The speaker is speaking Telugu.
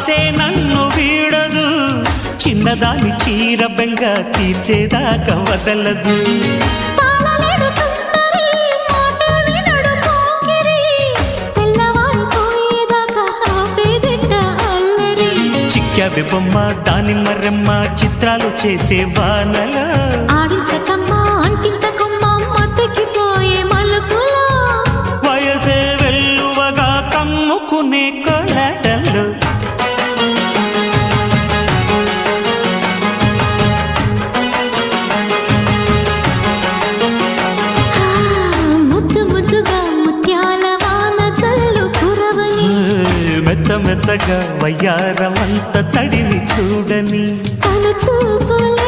ఆసే నన్ను వీడదు, చిన్నదాని చీర బెంగ తీర్చేదాకా వదలదు. చిక్కావి బొమ్మ దాని మరెమ్మ చిత్రాలు చేసే వానలా ఆడించకమ్మా అంటింతకమ్మ మత్తెక్కిపోయే మలుపులా వయసే వెల్లువగా కమ్ముకునే కోలాటలు. ముద్దు ముద్దుగా ముత్యాల వాన చల్లు కురవని మెత్త మెత్తగా వయ్యారమంత తడిని చూడని తన చూపుల